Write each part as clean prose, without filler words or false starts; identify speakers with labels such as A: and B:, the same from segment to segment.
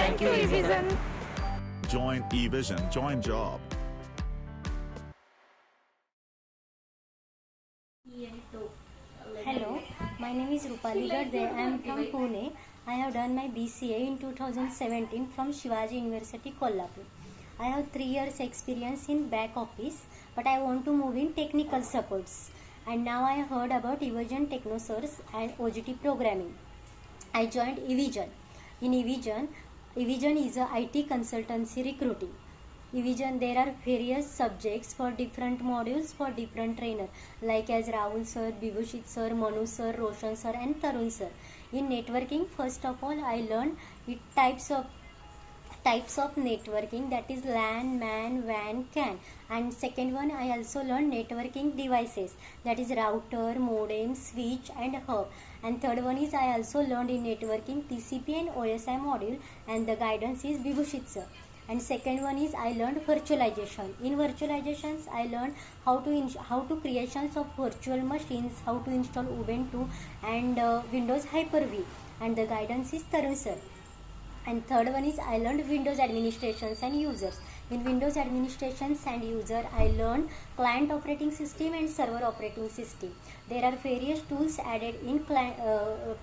A: Thank you, eVision.
B: Join eVision, join job.
C: Hello, my name is Rupali Gadde. I am from Pune. I have done my BCA in 2017 from Shivaji University, Kolhapur. I have 3 years experience in back office, but I want to move in technical supports. And now I heard about eVision TechnoSource and OGT programming. I joined eVision. In eVision is a IT consultancy recruiting. eVision, there are various subjects for different modules for different trainer, like as Rahul sir, Vibhushit sir, Manu sir, Roshan sir and Tarun sir. In networking, first of all, I learned types of networking, that is LAN, MAN, WAN, CAN. And second one, I also learned networking devices, that is router, modem, switch and hub. And third one is I also learned in networking TCP and OSI module, and the guidance is Vibhushit sir. And second one is I learned virtualization. In virtualizations, I learned how to creations of virtual machines, how to install Ubuntu and Windows Hyper-V, and the guidance is Tarun sir. And third one is I learned Windows administrations and users. In Windows administrations and user, I learned client operating system and server operating system. There are various tools added in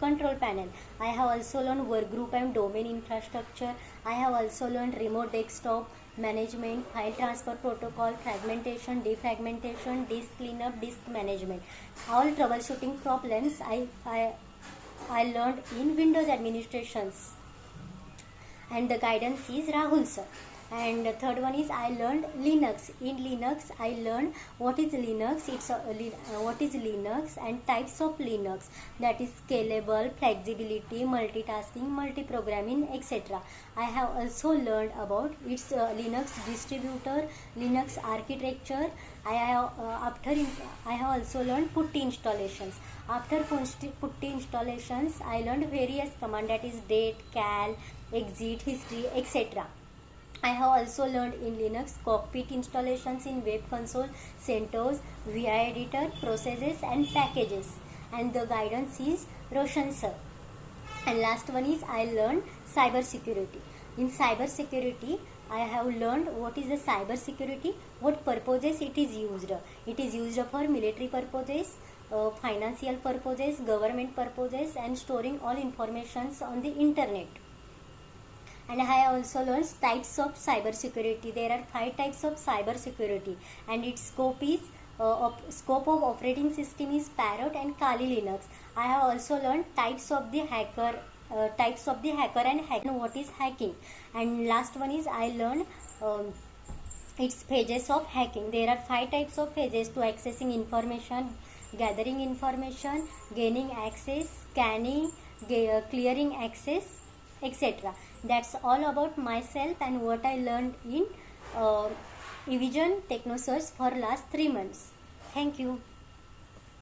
C: control panel. I have also learned workgroup and domain infrastructure. I have also learned remote desktop management, file transfer protocol, fragmentation, defragmentation, disk cleanup, disk management. All troubleshooting problems I learned in Windows administrations. And the guidance is Rahul sir. And the third one is I learned Linux. In Linux, I learned what is Linux, what is Linux and types of Linux, that is scalable, flexibility, multitasking, multi-programming, etc. I have also learned about its Linux distributor, Linux architecture. I have also learned putty installations. After putty installations, I learned various commands, that is date, cal, exit, history, etc. I have also learned in Linux cockpit installations in web console, CentOS, VI editor, processes and packages. And the guidance is Roshan sir. And last one is I learned cyber security. In cyber security, I have learned what is the cyber security, what purposes it is used. It is used for military purposes, financial purposes, government purposes, and storing all informations on the internet. And I have also learned types of cyber security. There are 5 types of cyber security, and its scope of operating system is Parrot and Kali Linux. I have also learned types of the hacker and what is hacking. And last one is I learned its phases of hacking. There are 5 types of phases to accessing information: gathering information, gaining access, scanning, clearing access, etc. That's all about myself and what I learned in eVision TechnoSource for last 3 months. Thank you.